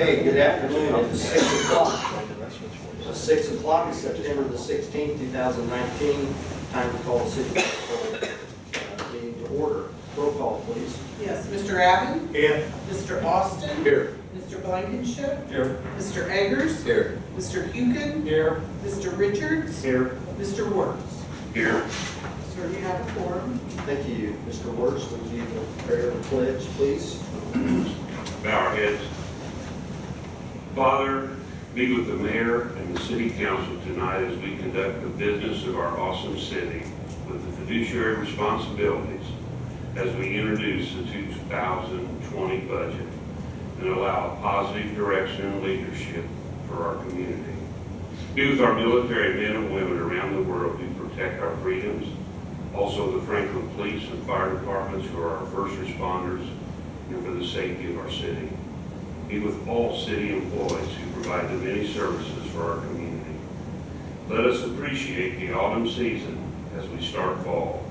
Okay, good afternoon. It is 6 o'clock. It's 6 o'clock, September the 16th, 2019. Time to call the city council meeting to order. Roll call, please. Yes, Mr. Abbott? Here. Mr. Austin? Here. Mr. Blankenship? Here. Mr. Eggers? Here. Mr. Hukin? Here. Mr. Richards? Here. Mr. Wertz? Here. Sir, you have a quorum. Thank you. Mr. Wertz, would you prepare the pledge, please? Bow our heads. Father, be with the mayor and the city council tonight as we conduct the business of our awesome city with the fiduciary responsibilities as we introduce the 2020 budget and allow positive direction and leadership for our community. Be with our military men and women around the world who protect our freedoms, also the Franklin Police and Fire Departments who are our first responders, and for the safety of our city. Be with all city employees who provide the many services for our community. Let us appreciate the autumn season as we start fall.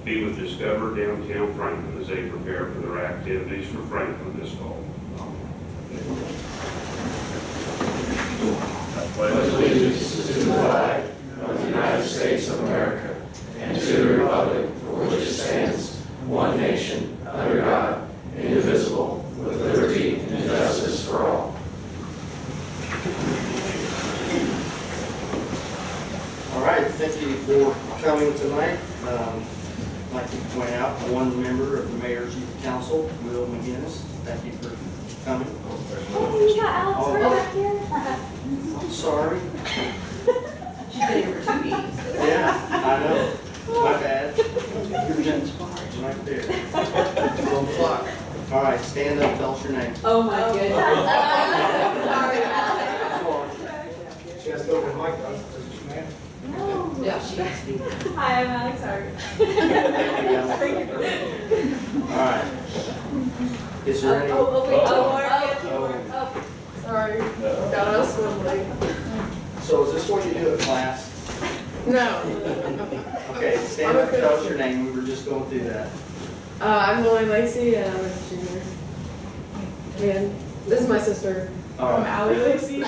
Be with Discover Downtown Franklin as they prepare for their activities for Franklin this fall. Pledge allegiance to the flag of the United States of America and to the republic for which it stands, one nation, under God, indivisible, with liberty and justice for all. All right, thank you for coming tonight. I'd like to point out one member of the Mayor's Youth Council, Will McGinnis. Thank you for coming. Hey, you got Alex right back here? I'm sorry. She's been here for 2 meetings. Yeah, I know. My bad. You're just right there. 12 o'clock. All right, stand up, tell us your name. Oh my goodness. Sorry. She has to open the mic, does she, ma'am? No. Yeah, she asked me. Hi, I'm Alex Hart. Thank you. All right. Is there any? Sorry, got us swimmingly. So is this what you do at class? No. Okay, stand up, tell us your name. We were just going through that. I'm Lily Lacey and I'm a junior. And this is my sister. All I'm right. Allie Lacey.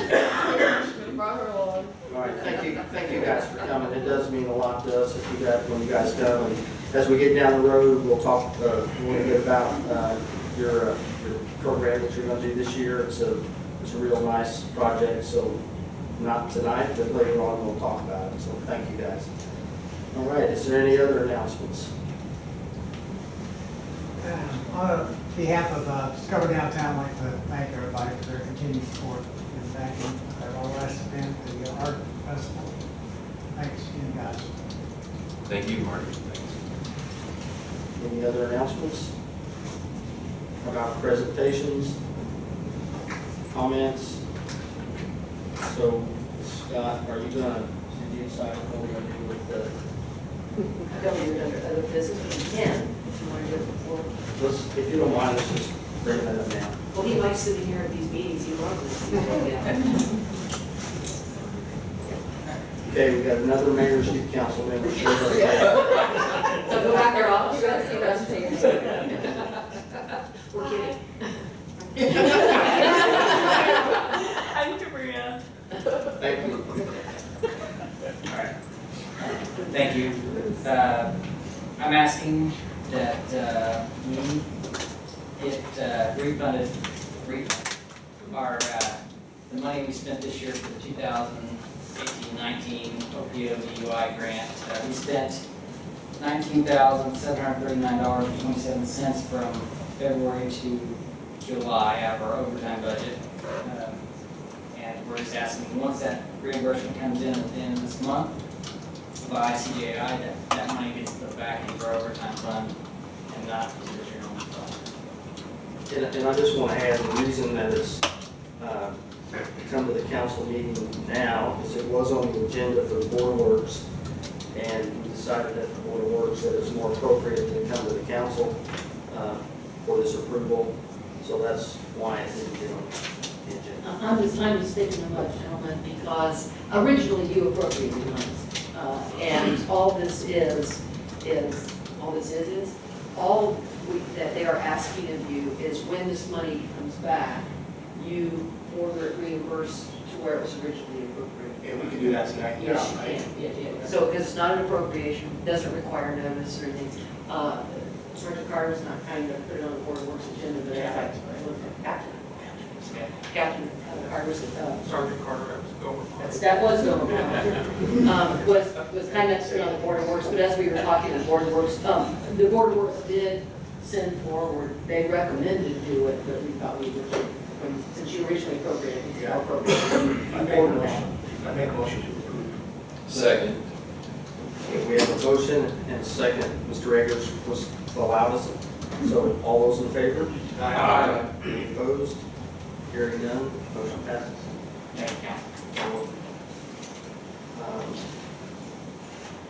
Brought her along. All right, thank you guys for coming. It does mean a lot to us if you guys, when you guys come. And as we get down the road, we'll talk a little bit about your program that you're going to do this year. It's a real nice project. So not tonight, but later on we'll talk about it. So thank you guys. All right, is there any other announcements? On behalf of Discover Downtown, I'd like to thank everybody for their continued support and thanking our last event, the art festival. Thanks again, guys. Thank you, Marty. Any other announcements? About presentations? Comments? So, Scott, are you gonna, did you decide what we're gonna do with the, I don't even under other business, but you can, if you want to do it before. let's, if you don't mind, let's just bring that up now. Well, he likes sitting here at these meetings, he loves it. Okay, we got another mayor's youth council member. So go back there, I'll show you the rest of We're kidding. I'm Cabria. Thank you. All right. Thank you. I'm asking that we get refunded the money we spent this year for the 2018-19 OPO DUI grant. We spent $19,739.27 from February to July out of our overtime budget. And we're just asking, once that reimbursement comes in at the end of this month by CJI, that money gets put back into our overtime fund and not to the general fund. And I just want to add, the reason that it's come to the council meeting now is it was on the agenda for the Board of Works, and we decided at the Board of Works that it's more appropriate to come to the council for this approval. So that's why it didn't get on the agenda. I'm mistaken in much, gentlemen, because originally you appropriated monies. And all this is that they are asking of you is when this money comes back, you order it reimbursed to where it was originally appropriated. And we can do that tonight. Yes, you can, yeah. So, because it's not an appropriation, doesn't require notice or anything. Sergeant Carter's not kind of put it on the Board of Works agenda, but Captain Carter's, Sergeant Carter, that was going. that was going was kind of put on the Board of Works, but as we were talking, the Board of Works did send forward, they recommended do it, but we thought we would, since you originally appropriated, it's now appropriated. I make a motion to approve. Second. Okay, we have a motion and a second. Mr. Eggers was the loudest. So all those in favor? Aye. Any opposed? Hearing none, motion passes. Thank you.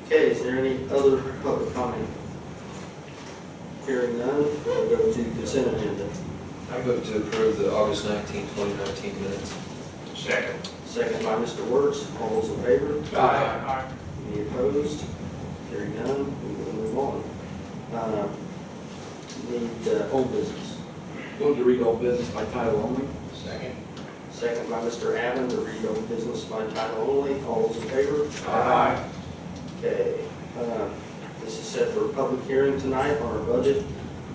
Okay, is there any other public comment? Hearing none, we'll go to consent agenda. I move to approve the August 19, 2019 minutes. Second. Second by Mr. Wertz. All those in favor? Aye. Any opposed? Hearing none, we will move on. Need old business. Move to read all business by title only. Second. Second by Mr. Allen to read old business by title only. All those in favor? Aye. Okay. This is set for a public hearing tonight on our budget.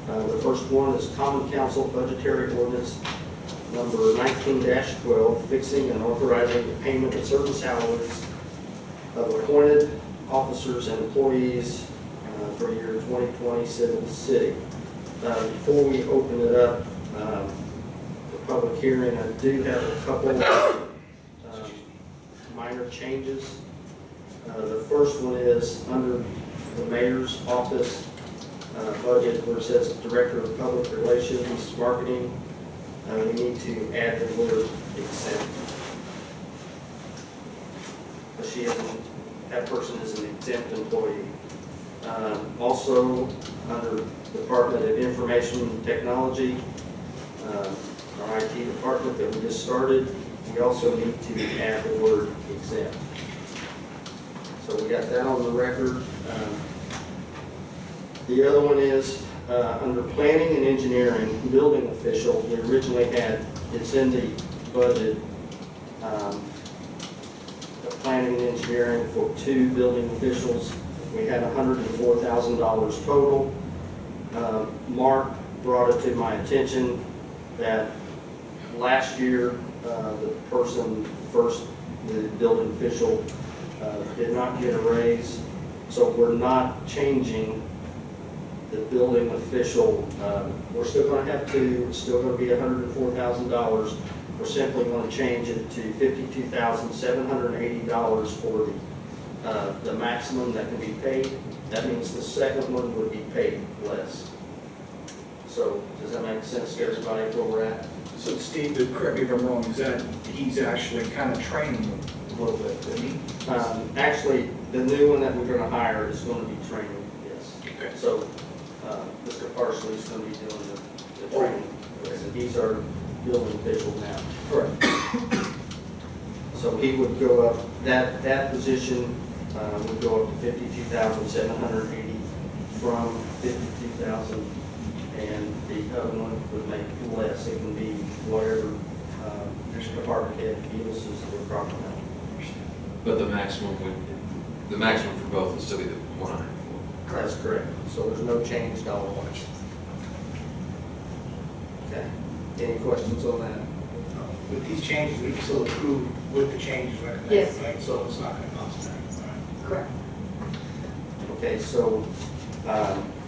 The first one is Common Council Budgetary Ordinance number 19-12, fixing and authorizing the payment of certain salaries of appointed officers and employees for year 2020 Civil City. Before we open it up, the public hearing, I do have a couple minor changes. The first one is under the mayor's office budget where it says Director of Public Relations, Marketing. We need to add the word exempt. But that person is an exempt employee. Also, under Department of Information Technology, our IT department that we just started, we also need to add the word exempt. So we got that on the record. The other one is under planning and engineering, building official, we originally had, it's in the budget, the planning and engineering for 2 building officials. We had $104,000 total. Mark brought it to my attention that last year, the building official did not get a raise. So we're not changing the building official. We're still going to have 2, it's still going to be $104,000. We're simply going to change it to $52,780 for the maximum that can be paid. That means the second one would be paid less. So does that make sense to everybody where we're at? So Steve, correct me if I'm wrong, is that he's actually kind of training them a little bit, isn't he? Actually, the new one that we're going to hire is going to be training, yes. Okay. So Mr. Parsley is going to be doing the training. He's our building official now. Correct. So he would go up, that position would go up to $52,780 from $52,000, and the other one would make less. It can be whatever department head feels is the proper amount. But the maximum for both would still be the 104. That's correct. So there's no change dollar-wise. Okay. Any questions on that? With these changes, we can still approve with the changes recommended, Yes. right? So it's not going to cost anything. Correct. Okay, so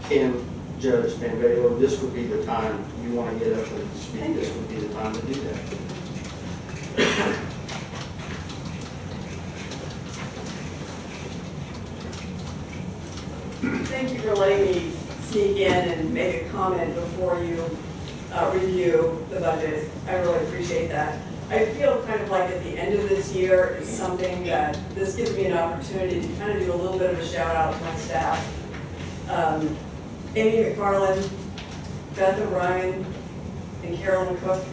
Kim, Judge, and Baylor, this would be the time you want to get up and speak. This would be the time to do that. Thank you for letting me sneak in and make a comment before you review the budget. I really appreciate that. I feel kind of like at the end of this year is something that this gives me an opportunity to kind of do a little bit of a shout out to my staff. Amy McFarland, Beth O'Brien, and Carolyn Cook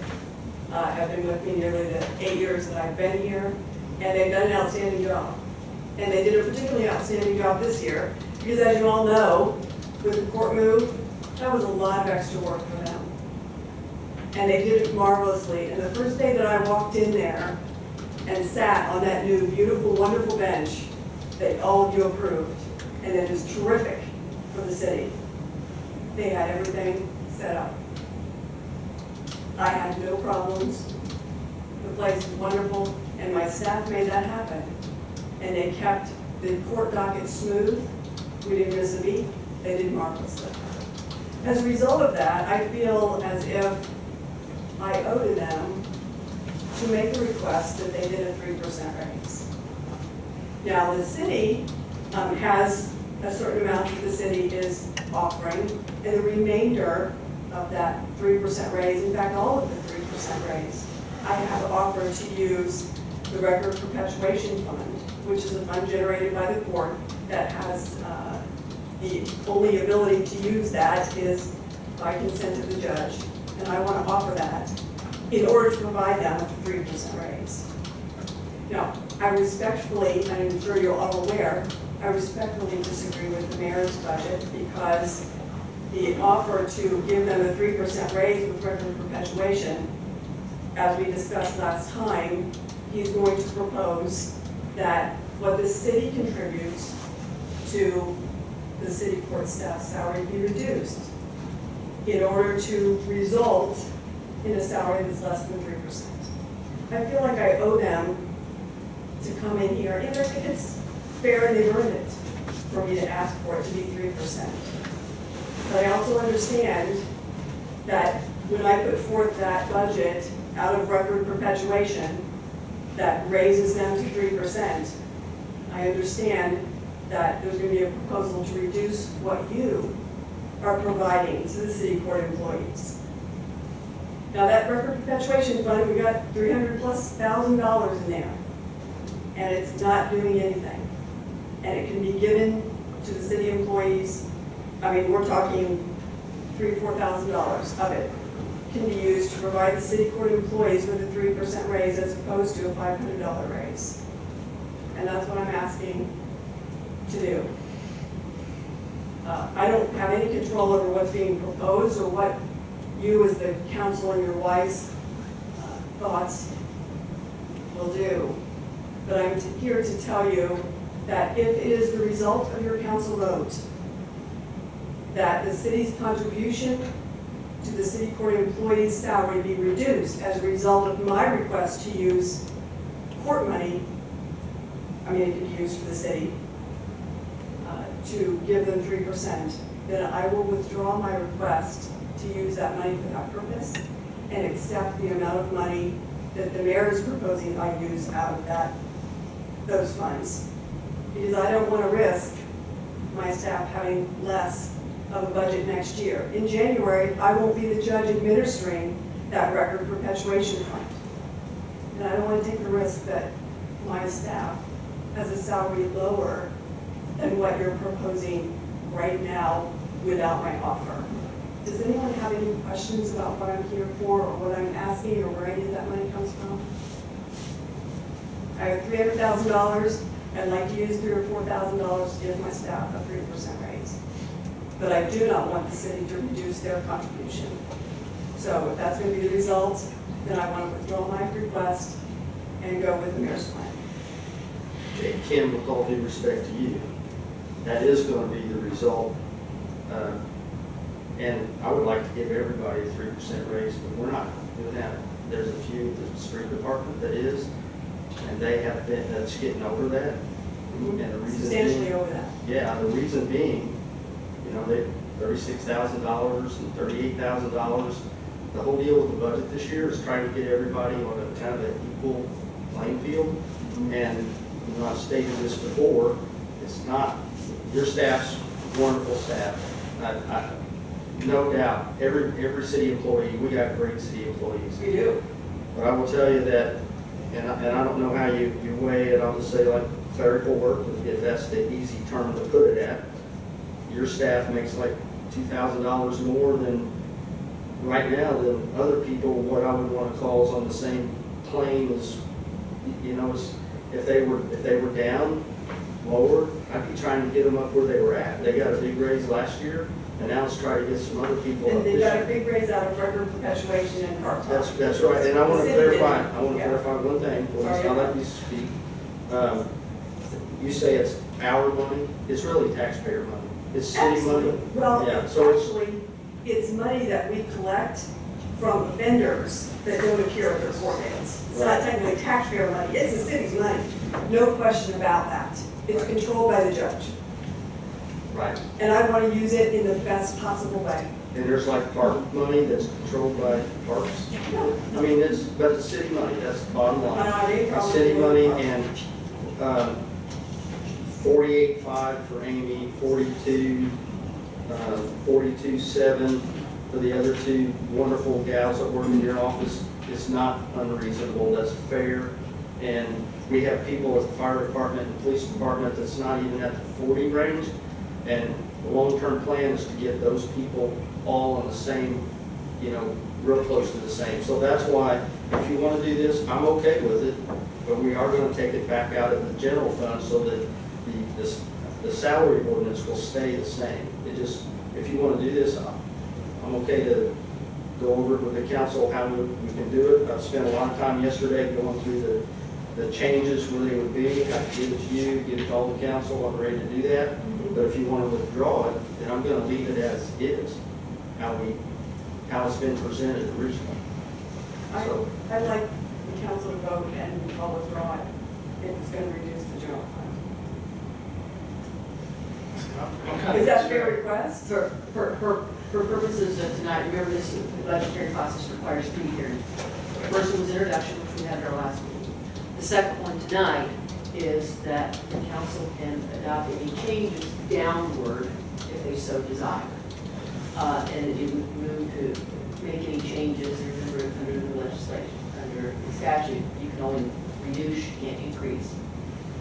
have been with me nearly the 8 years that I've been here, and they've done an outstanding job. And they did a particularly outstanding job this year, because as you all know, with the court move, that was a lot of extra work for them. and they did it marvelously. And the first day that I walked in there and sat on that new, beautiful, wonderful bench that all of you approved, and it is terrific for the city, they had everything set up. I had no problems. The place is wonderful, and my staff made that happen. And they kept the court docket smooth. We didn't miss a beat. They did marvelously. As a result of that, I feel as if I owe to them to make a request that they did a 3% raise. Now, the city has a certain amount that the city is offering, and the remainder of that 3% raise, in fact, all of the 3% raise, I have offered to use the Record Perpetuation Fund, which is a fund generated by the court that has the only ability to use that is by consent of the judge, and I want to offer that in order to provide them with a 3% raise. Now, I respectfully, and I'm sure you're all aware, I respectfully disagree with the mayor's budget because the offer to give them a 3% raise with record perpetuation, as we discussed last time, he's going to propose that what the city contributes to the city court staff salary be reduced in order to result in a salary that's less than 3%. I feel like I owe them to come in here, and I think it's fair and they've earned it for me to ask for it to be 3%. But I also understand that when I put forth that budget out of record perpetuation that raises them to 3%, I understand that there's going to be a proposal to reduce what you are providing to the city court employees. Now that record perpetuation fund, we got $300,000+ in there, and it's not doing anything. And it can be given to the city employees. I mean, we're talking $3,000 or $4,000 of it can be used to provide the city court employees with a 3% raise as opposed to a $500 raise. And that's what I'm asking to do. I don't have any control over what's being proposed or what you as the council and your wise thoughts will do. But I'm here to tell you that if it is the result of your council vote that the city's contribution to the city court employee's salary be reduced as a result of my request to use court money, I mean, it could be used for the city, to give them 3%, then I will withdraw my request to use that money for that purpose and accept the amount of money that the mayor is proposing I use out of those funds. Because I don't want to risk my staff having less of a budget next year. In January, I won't be the judge administering that record perpetuation fund. And I don't want to take the risk that my staff has a salary lower than what you're proposing right now without my offer. Does anyone have any questions about what I'm here for or what I'm asking or where any of that money comes from? I have $300,000. I'd like to use $3,000 or $4,000 to give my staff a 3% raise. But I do not want the city to reduce their contribution. So if that's going to be the result, then I want to withdraw my request and go with the mayor's plan. Okay, Kim, with all due respect to you, that is going to be the result. And I would like to give everybody a 3% raise, but we're not doing that. There's a few, the street department that is, and they have been, that's getting over that. And the reason Substantially being, over that. yeah, the reason being, you know, they $36,000 and $38,000. The whole deal with the budget this year is trying to get everybody on a kind of an equal playing field. And you know, I've stated this before, it's not, your staff's wonderful staff. No doubt, every city employee, we got great city employees. We do. But I will tell you that, and I don't know how you weigh it, I'll just say like clerical work, if that's the easy term to put it at. Your staff makes like $2,000 more than, right now, than other people, what I would want to call is on the same plane as, you know, if they were down lower, I'd be trying to get them up where they were at. They got a big raise last year, And now let's try to get some other people And up they this got a year. big raise out of record perpetuation and part-time. That's right, and I want to The city did. clarify, Yeah. one thing, please, Sorry. I'll let you speak. You say it's our money, it's really taxpayer money, it's city money. Absolutely. Well, Yeah, so it's, actually, it's money that we collect from vendors that don't appear at their court dates. It's not technically taxpayer money, it's the city's money, no question about that. It's controlled by the judge, right, and I want to use it in the best possible way. and there's like park money that's controlled by parks. I mean, but it's city money, that's the bottom I don't line. have any It's problem city with money it. and, 48.5 for Amy, 42, 42.7 for the other two wonderful gals that work in your office. It's not unreasonable, that's fair. And we have people at the fire department and police department that's not even at the 40 range. And the long-term plan is to get those people all on the same, real close to the same. So that's why, if you want to do this, I'm okay with it, but we are going to take it back out of the general fund so that the salary ordinance will stay the same. It just, if you want to do this, I'm okay to go over it with the council, how we can do it. I've spent a lot of time yesterday going through the changes where they would be. I can give it to you, give it to all the council, I'm ready to do that. But if you want to withdraw it, then I'm going to leave it as is, how it's been presented originally. So, I'd like the council to vote and I'll withdraw it if it's going to reduce the general fund. Is that a fair request? For purposes of tonight, remember this, the budgetary process requires 3 hearings. The first one was introduction, which we had at our last meeting. The second one tonight is that the council can adopt any changes downward if they so desire. And it would move to make any changes, remember, under the legislation, under the statute, you can only reduce, you can't increase.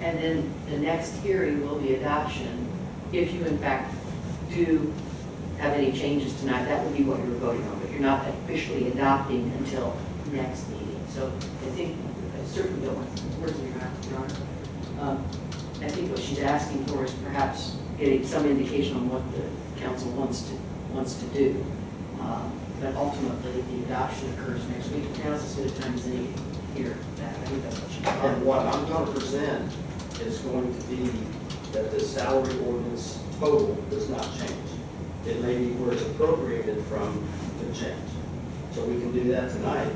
And then the next hearing will be adoption. If you in fact do have any changes tonight, that would be what you're voting on, but you're not officially adopting until next meeting. So I think, I certainly don't want words in your mouth, Your Honor. I think what she's asking for is perhaps getting some indication on what the council wants to do. But ultimately, the adoption occurs next week. Now's as good a time as any here. I think that's what she's and asking. what I'm going to present is going to be that the salary ordinance total does not change. It may be where it's appropriated from to change. So we can do that tonight,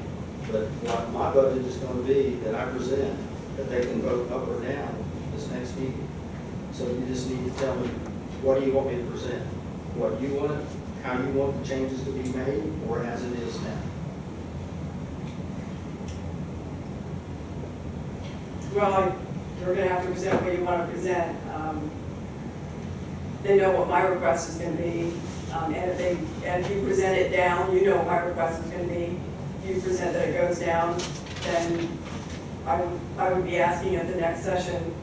but what my budget is going to be that I present, that they can vote up or down this next meeting. So you just need to tell me, what do you want me to present? What you want, how you want the changes to be made, or as it is now? Well, you're going to have to present what you want to present. They know what my request is going to be, and if you present it down, you know what my request is going to be. If you present that it goes down, then I would be asking at the next session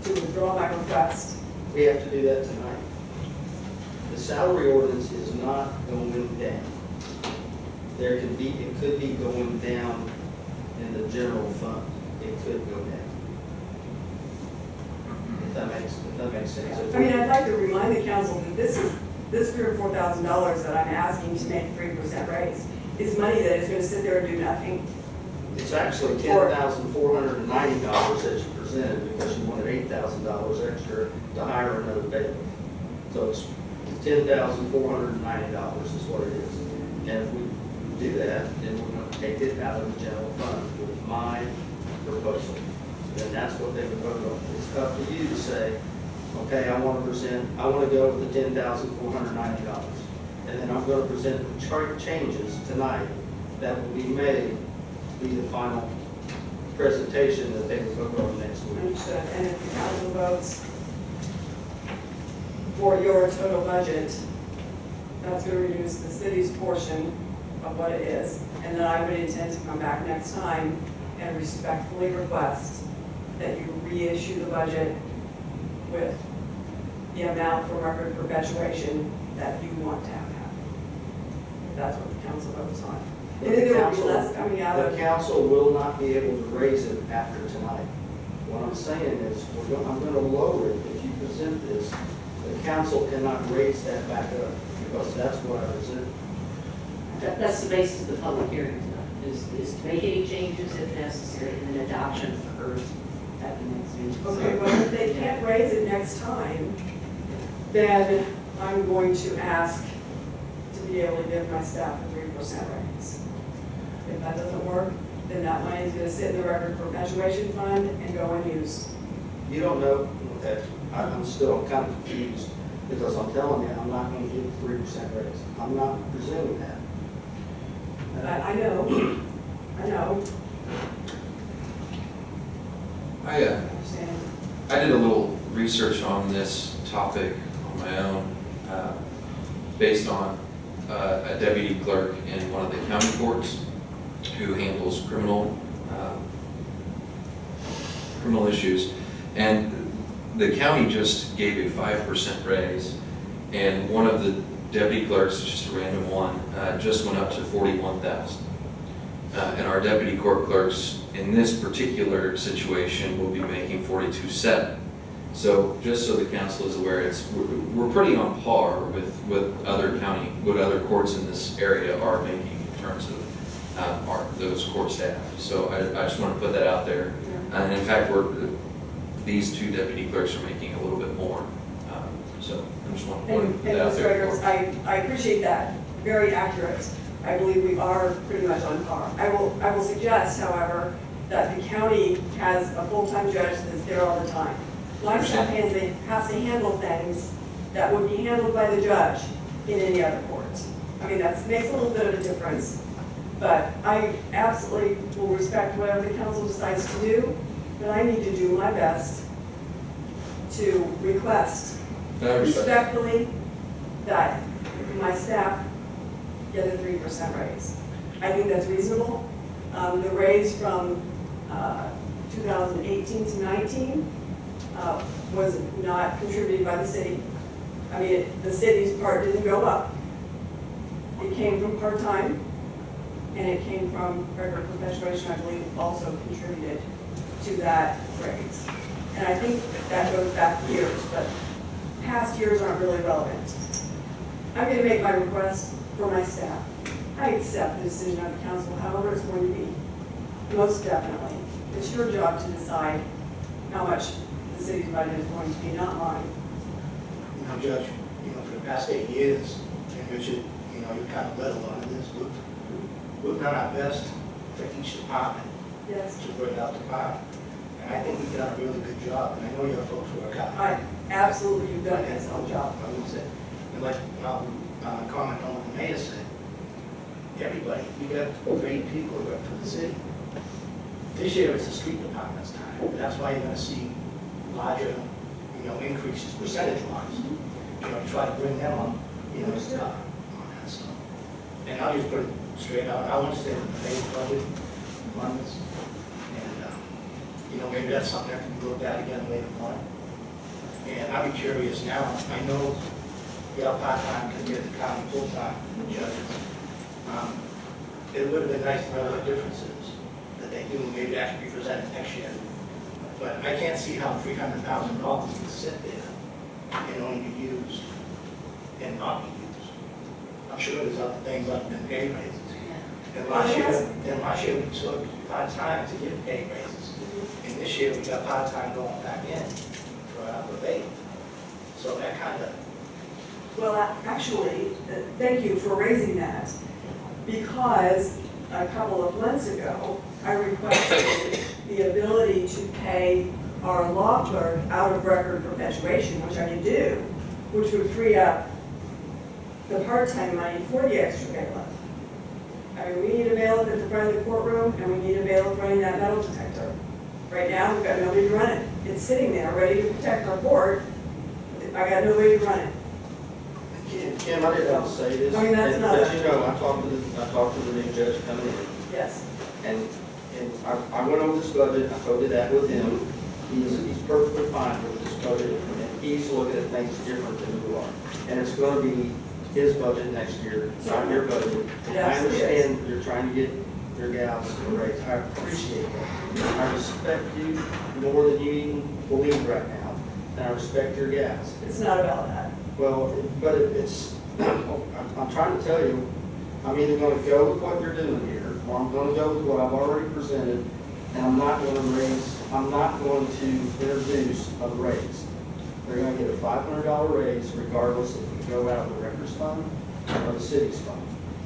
to withdraw my request. We have to do that tonight. The salary ordinance is not going down. It could be going down in the general fund. It could go down. If that makes sense. I mean, I'd like to remind the council that this $3,000 or $4,000 that I'm asking to make 3% raise is money that is going to sit there and do nothing. It's actually $10,490 that you presented because you wanted $8,000 extra to hire another bailiff. So it's $10,490 is what it is. And if we do that, then we're going to take it out of the general fund with my proposal. Then that's what they would vote on. It's up to you to say, okay, I want to go with the $10,490. And then I'm going to present the changes tonight that will be made to be the final presentation that they will vote on next week. Understood. And if the council votes for your total budget, that's going to reduce the city's portion of what it is. And then I would intend to come back next time and respectfully request that you reissue the budget with the amount for record perpetuation that you want to have happen. That's what the council votes on. But And then the there will be council- less coming out of. The council will not be able to raise it after tonight. What I'm saying is, I'm going to lower it if you present this the council cannot raise that back up, because that's what I was in. That's the basis of the public hearing, is to make any changes if necessary, and then adoption occurs at the next meeting. Okay, well, if they can't raise it next time, then I'm going to ask to be able to give my staff a 3% raise. If that doesn't work, then that money is gonna sit in the record perpetuation fund and go unused. You don't know, okay, I'm still kind of confused, because I'm telling you, I'm not gonna give 3% raise. I'm not presuming that. I know, I know, I understand. I did a little research on this topic on my own, based on a deputy clerk in one of the county courts who handles criminal issues. And the county just gave a 5% raise, and one of the deputy clerks, just a random one, just went up to 41,000. And our deputy court clerks in this particular situation will be making 42,700. So just so the council is aware, we're pretty on par with what other courts in this area are making in terms of those court staff. So I just want to put that out there. And in fact, these two deputy clerks are making a little bit more. So I just want to And put that out Ms. there. Reggers, I appreciate that, very accurate. I believe we are pretty much on par. I will suggest, however, that the county has a full-time judge that's there all the time. My staff has to handle things that would be handled by the judge in any other court. I mean, that makes a little bit of a difference, but I absolutely will respect whatever the council decides to do, but I need to do my best to request respectfully that my staff get a 3% raise. I think that's reasonable. The raise from 2018 to 19 was not contributed by the city. I mean, the city's part didn't go up. It came from part-time, and it came from record perpetuation, I believe, also contributed to that raise. And I think that goes back years, but past years aren't really relevant. I'm going to make my request for my staff. I accept the decision of the council, however it's going to be. Most definitely. It's your job to decide how much the city's budget is going to be, not mine. Now, Judge, for the past 8 years, and Richard, you kind of led a lot of this. We've done our best for each department Yes. to bring out the par. And I think we've done a really good job, and I know your folks work hard. Absolutely, you've done an excellent job. I would say, and like, comment on what the mayor said, everybody, you got great people who work for the city. This year it's the street department's time. That's why you're gonna see larger, increases percentage-wise. To try to bring them up, on that stuff. And I'll just put it straight out, I want to stay with the mayor's budget on this. And, maybe that's something that can be looked at again later on. And I'd be curious now, I know our part-time can get the county full-time judges. It would have been nice to know what differences that they do, maybe that should be presented next year. But I can't see how $300,000 can sit there and only be used and not be used. I'm sure there's other things other than pay raises. And last year we took part-time to give pay raises. And this year we got part-time going back in for rebate. So that kind of. Well, actually, thank you for raising that, because a couple of months ago, I requested the ability to pay our law clerk out of record perpetuation, which I can do, which would free up the part-time money for the extra bailiff. I mean, we need a bailiff at the front of the courtroom, and we need a bailiff running that metal detector. Right now, we've got nobody to run it. It's sitting there, ready to protect our court. I got nobody to run it. Kim, I didn't want to say this. I mean, that's not- As you know, I talked to the new judge coming in. Yes. And I went over this budget, I voted that with him. He's perfectly fine with this budget, and he's looking at things different than you are. And it's going to be his budget next year, not your budget. I understand you're trying to get your gals a raise. I appreciate that. I respect you more than you even believe right now. and I respect your gas. It's not about that. Well, but it's, I'm trying to tell you, I'm either gonna go with what you're doing here, or I'm gonna go with what I've already presented, and I'm not going to introduce a raise. They're gonna get a $500 raise regardless if we go out of the records fund or the city's fund.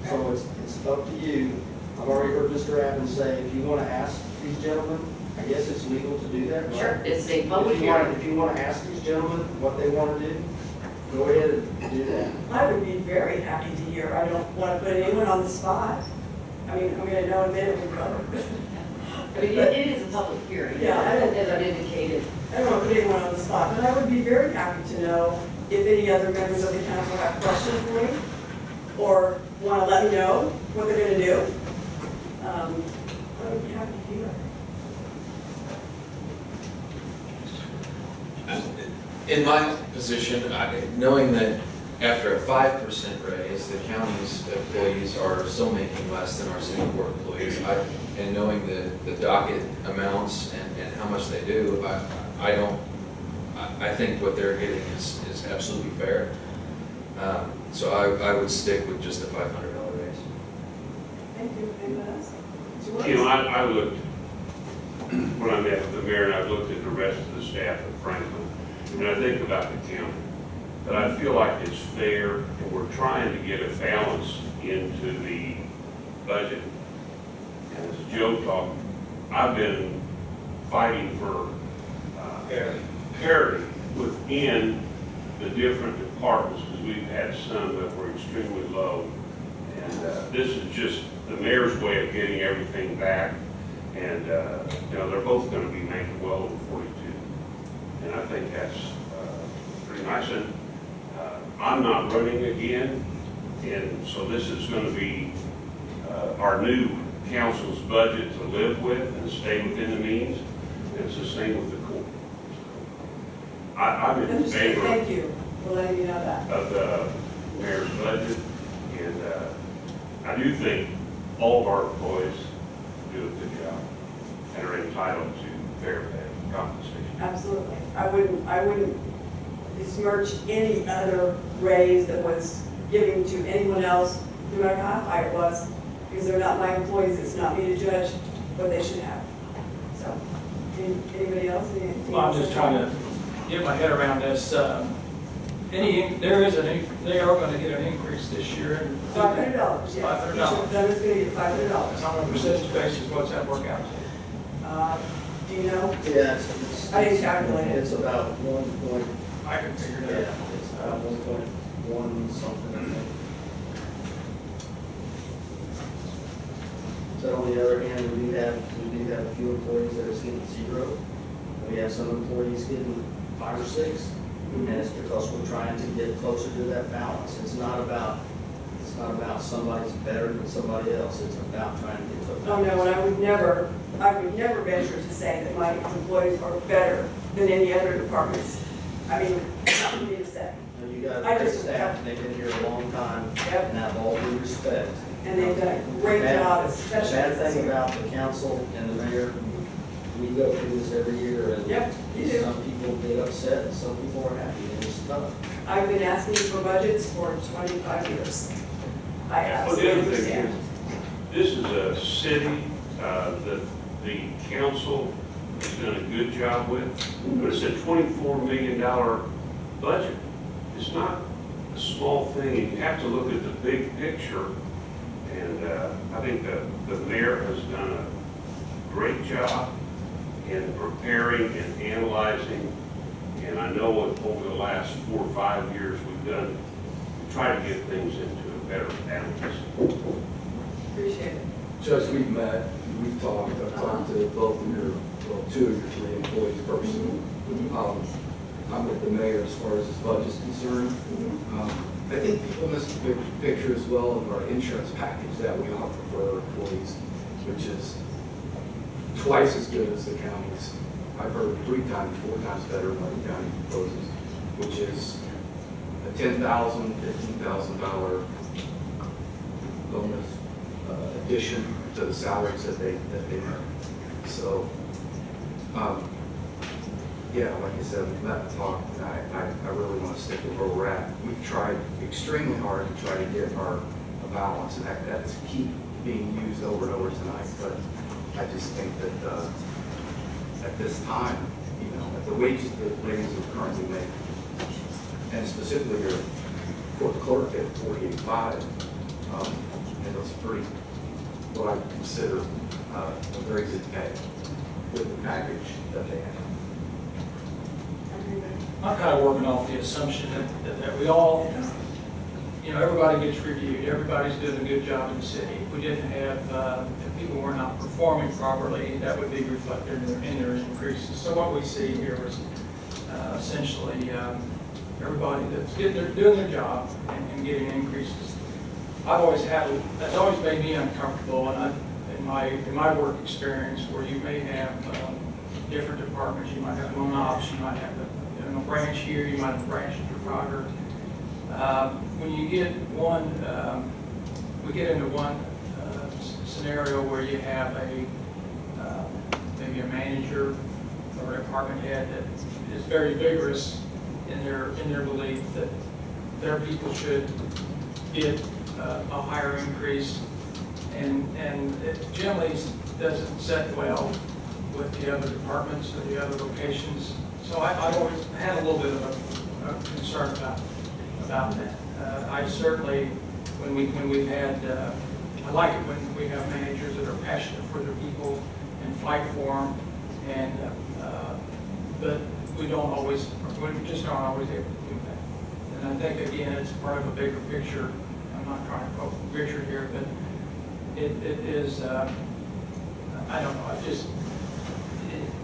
So it's up to you. I've already heard Mr. Evans say, if you wanna ask these gentlemen, I guess it's legal to do that, right? Sure, it's a public If you wanna- hearing. If you wanna ask these gentlemen what they wanna do, go ahead and do that. I would be very happy to hear. I don't want to put anyone on the spot. I mean, I'm going to know in a minute when we're I mean, it is a public hearing, Yeah, I don't- as I've indicated. I don't want to put anyone on the spot, but I would be very happy to know if any other members of the council have questions for me or want to let me know what they're going to do. I would be happy to hear. In my position, knowing that after a 5% raise, the county's employees are still making less than our city court employees, and knowing the docket amounts and how much they do, I think what they're getting is absolutely fair. So I would stick with just the $500 raise. Thank you. Anyone else? You know, I looked, when I met with the mayor, and I looked at the rest of the staff at Franklin, and I think about the county. But I feel like it's fair, and we're trying to get a balance into the budget. And as Joe talked, I've been fighting for parity within the different departments, because we've had some that were extremely low. And this is just the mayor's way of getting everything back. And, you know, they're both going to be making well over 42. And I think that's pretty nice. And I'm not running again, and so this is going to be our new council's budget to live with and stay within the means. And it's the same with the court. I'm in Understood. favor Thank you for letting me know that. of the mayor's budget, and I do think all of our employees do a good job and are entitled to fair pay compensation. Absolutely. I wouldn't besmirch any other raise that was given to anyone else, no matter how high it was, because they're not my employees. It's not me to judge what they should have. So, anybody else? Anything Well, I'm else? just trying to get my head around this. They are going to get an increase this year. $500, yes. $500. Each of them is going to get $500. On a percentage basis, what's that work out to? Do you know? Yeah, it's. I didn't calculate it. It's about 1 point, I can figure yeah, it out. it's about 1.1 something, I think. So on the other hand, we do have a few employees that are getting 0. We have some employees getting 5 or 6. And it's because we're trying to get closer to that balance. It's not about somebody's better than somebody else. It's about trying to get to a Oh, balance. no, and I would never venture to say that my employees are better than any other departments. I mean, it's not for me to say. You got I a just- staff, they've been here a long time, Yep. and have all due respect. And they've done a great Bad- job, The especially bad this thing year. about the council and the mayor, we go through this every year, and Yep, you do. some people get upset, and some people are happy, and it's tough. I've been asking for budgets for 25 years. I Well, the other absolutely thing understand. is, this is a city that the council has done a good job with, but it's a $24 million budget. It's not a small thing, and you have to look at the big picture. And I think the mayor has done a great job in preparing and analyzing. And I know over the last 4 or 5 years we try to get things into a better balance. Appreciate it. Judge, we've met, we've talked, I've talked to both of your, well, 2 of your 3 employees personally. I'm with the mayor as far as his budget's concerned. I think people miss the big picture as well of our insurance package that we offer for our employees, which is twice as good as the county's. I've heard 3 times, 4 times better than what the county proposes, which is a $10,000, $15,000 bonus addition to the salaries that they make. So, Yeah, like I said, we've met and talked, and I really want to stick with where we're at. We've tried extremely hard to try to get our balance, and that's keep being used over and over tonight. But I just think that at this time, you know, at the wages that ladies are currently making, and specifically your court clerk at 48.5, and it's pretty, what I consider a very good pay with the package that they have. I'm kind of working off the assumption that we all, you know, everybody gets reviewed, everybody's doing a good job in the city. If we didn't have, if people were not performing properly, that would be reflected in their increases. So what we see here is essentially everybody that's doing their job and getting increases. That's always made me uncomfortable, and in my work experience, where you may have different departments, you might have loan ops, you might have a branch here, you might have a branch in Trafalgar. When you get we get into one scenario where you have maybe a manager or a department head that is very vigorous in their belief that their people should get a higher increase, and it generally doesn't set well with the other departments or the other locations. So I've always had a little bit of a concern about that. I certainly, when we've had, I like it when we have managers that are passionate for their people and fight for them, and but we just don't always able to do that. And I think again, it's part of a bigger picture. I'm not trying to quote Richard here, but it is. I don't know.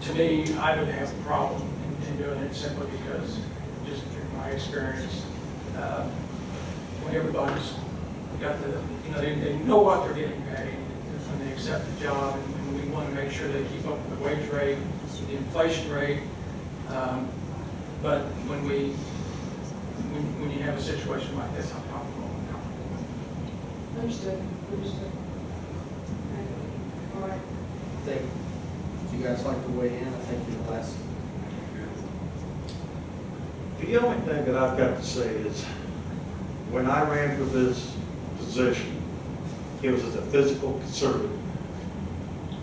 To me, I would have a problem in doing it simply because, just through my experience, when everybody's got they know what they're getting paid when they accept the job, and we want to make sure they keep up with the wage rate, the inflation rate. But when you have a situation like this, I'm comfortable. Understood. All right. I think, do you guys like to weigh in? I think in the last. The only thing that I've got to say is, when I ran for this position, it was as a physical conservative.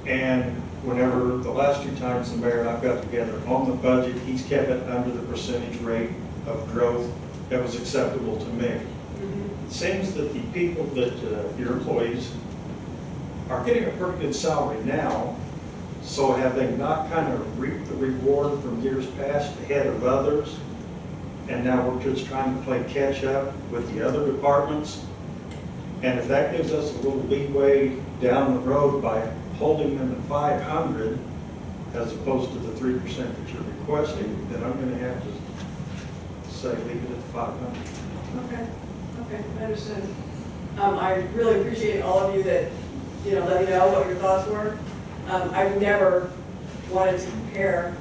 And whenever the last 2 times the mayor and I've got together on the budget, he's kept it under the percentage rate of growth that was acceptable to me. It seems that the people that, your employees, are getting a pretty good salary now. So have they not kind of reaped the reward from years past ahead of others? And now we're just trying to play catch up with the other departments? And if that gives us a little leeway down the road by holding them at 500 as opposed to the 3% that you're requesting, then I'm going to have to say leave it at 500. Okay, I understand. I really appreciate all of you that, let me know what your thoughts were. I've never wanted to compare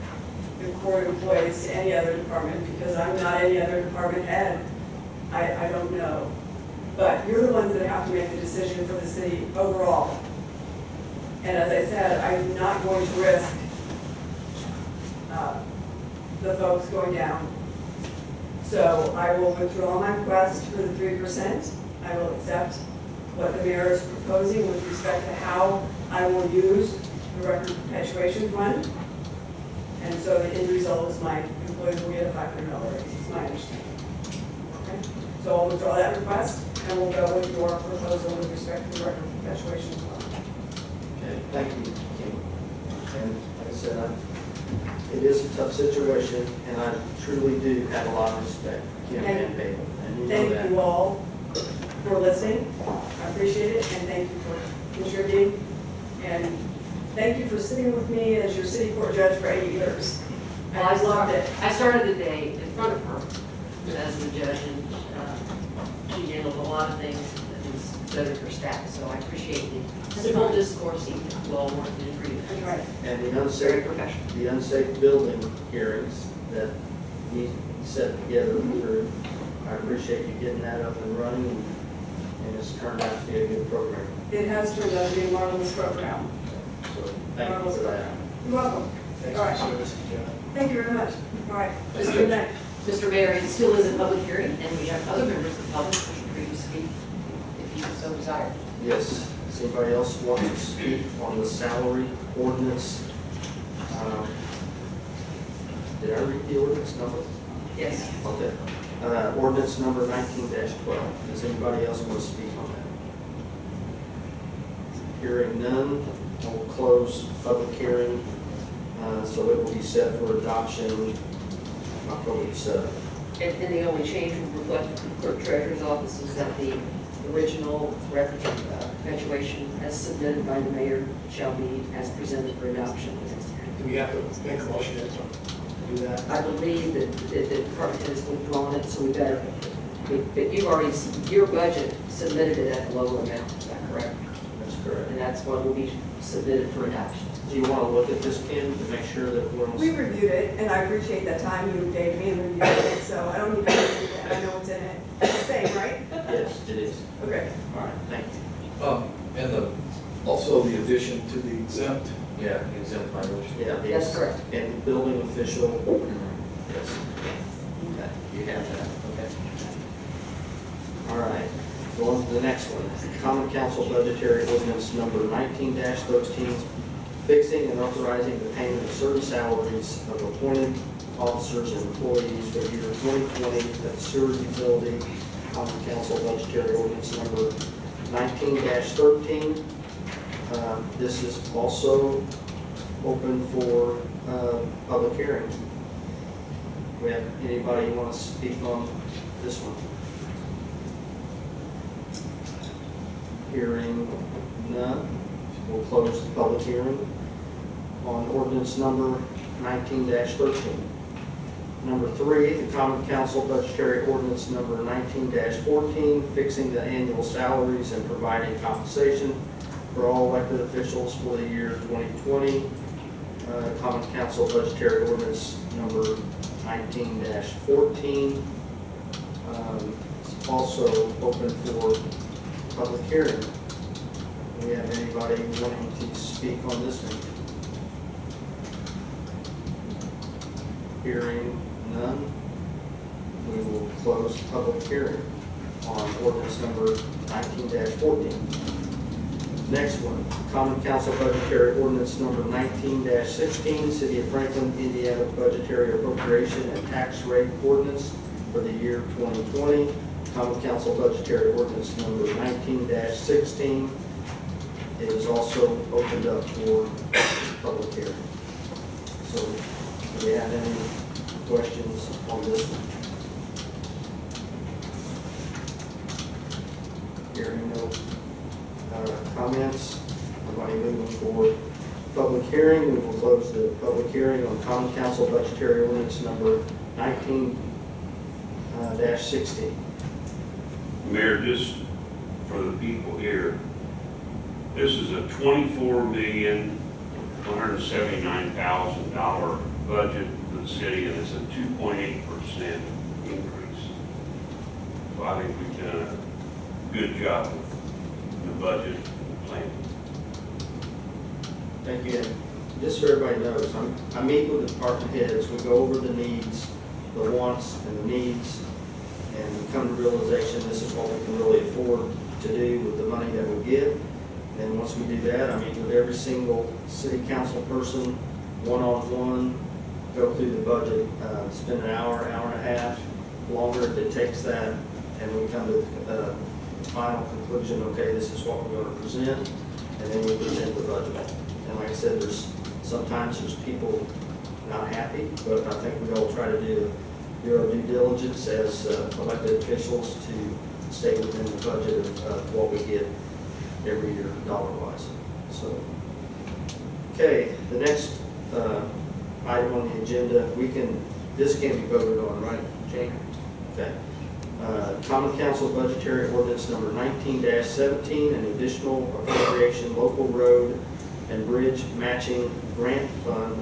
the court employees to any other department because I'm not any other department head. I don't know. But you're the ones that have to make the decision for the city overall. And as I said, I'm not going to risk the folks going down. So I will withdraw my request for the 3%. I will accept what the mayor is proposing with respect to how I will use the record perpetuation fund. And so the end result is my employees will get a $500 raise, is my understanding. Okay? So I'll withdraw that request, and we'll go with your proposal with respect to the record perpetuation fund. Okay, thank you, Kim. And like I said, it is a tough situation, and I truly do have a lot of respect for Kim and Babel. And you know Thank that. you all for listening. I appreciate it, and thank you for contributing. And thank you for sitting with me as your city court judge for 8 years. Well, I loved it. I started the day in front of her as the judge, and she handled a lot of things that was better for staff, so I appreciate the civil discourse, well worth the agreement. That's right. And Very professional. the unsafe building hearings that you set together through, I appreciate you getting that up and running, and it's turned out to be a good program. It has turned out to be a marvelous program. So thank you for that. You're welcome. Thanks All for right. your service, Joe. Thank you very much. All right. Mr. Good night. Mr. Mayor, it still is a public hearing, and we have other members of the public wishing for you to speak, if you so desire. Yes. Does anybody else want to speak on the salary ordinance? Did I read the ordinance number? Yes. Okay. Ordinance number 19-12. Does anybody else want to speak on that? Hearing none, I will close public hearing, so it will be set for adoption October 7th. And the only change will reflect the clerk treasurer's office is that the original perpetuation as submitted by the mayor shall be as presented for adoption. Do we have to make a motion to do that? I believe that the department has withdrawn it, so we better, but you've already, your budget submitted it at a lower amount, is that correct? That's correct. And that's what will be submitted for adoption. Do you want to look at this, Ken, to make sure that we're on? We reviewed it, and I appreciate that time you gave me and reviewed it, so I don't need to read it. I know what's in it. It's the same, right? Yes, it is. Okay. All right, thank you. And also the addition to the exempt. Yeah, exempt language. Yeah, That's correct. And building official, yes. Okay, you have that, okay. All right, go on to the next one. Common Council Budgetary Ordinance number 19-13, fixing and authorizing the payment of certain salaries of appointed officers and employees for the year 2020 at the sewer utility. Common Council Budgetary Ordinance number 19-13. This is also open for public hearing. We have anybody want to speak on this one? Hearing none, we'll close the public hearing on ordinance number 19-13. Number 3, the Common Council Budgetary Ordinance number 19-14, fixing the annual salaries and providing compensation for all elected officials for the year 2020. Common Council Budgetary Ordinance number 19-14. It's also open for public hearing. Do we have anybody wanting to speak on this one? Hearing none, we will close public hearing on ordinance number 19-14. Next one, Common Council Budgetary Ordinance number 19-16, City of Franklin, Indiana Budgetary Appropriation and Tax Rate Ordinance for the year 2020. Common Council Budgetary Ordinance number 19-16. It is also opened up for public hearing. So, do we have any questions on this one? Hearing no comments, nobody moving for public hearing, we will close the public hearing on Common Council Budgetary Ordinance number 19-16. Mayor, just for the people here, this is a $24,179,000 budget for the city, and it's a 2.8% increase. So I think we've done a good job with the budget plan. Thank you. And just so everybody knows, I meet with the department heads, we go over the needs, the wants and the needs, and we come to realization this is what we can really afford to do with the money that we get. And once we do that, I meet with every single city council person, one-on-one, go through the budget, spend an hour, hour and a half, longer if it takes that, and we come to the final conclusion, okay, this is what we're going to present, and then we present the budget. And like I said, sometimes there's people not happy, but I think we all try to do our due diligence as elected officials to stay within the budget of what we get every year, dollar-wise. So, okay, the next item on the agenda, this can be voted on, right, Jane? Okay. Common Council Budgetary Ordinance number 19-17, an additional appropriation local road and bridge matching grant fund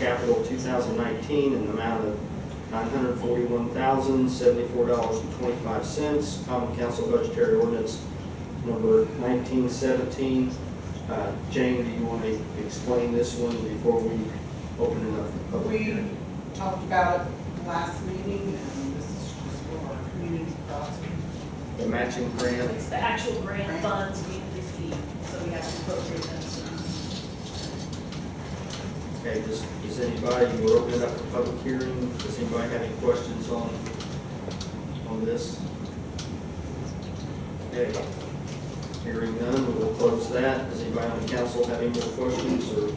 capital 2019 in the amount of $941,074.25. Common Council Budgetary Ordinance number 19-17. Jane, do you want to explain this one before we opening up the public We hearing? talked about it last meeting, and this is just for our community crossing. The matching grant? It's the actual grant funds we received, so we have to appropriate them soon. Okay, does anybody, we're opening up the public hearing, does anybody have any questions on this? Okay, hearing none, we'll close that. Does anybody on the council have any more questions or?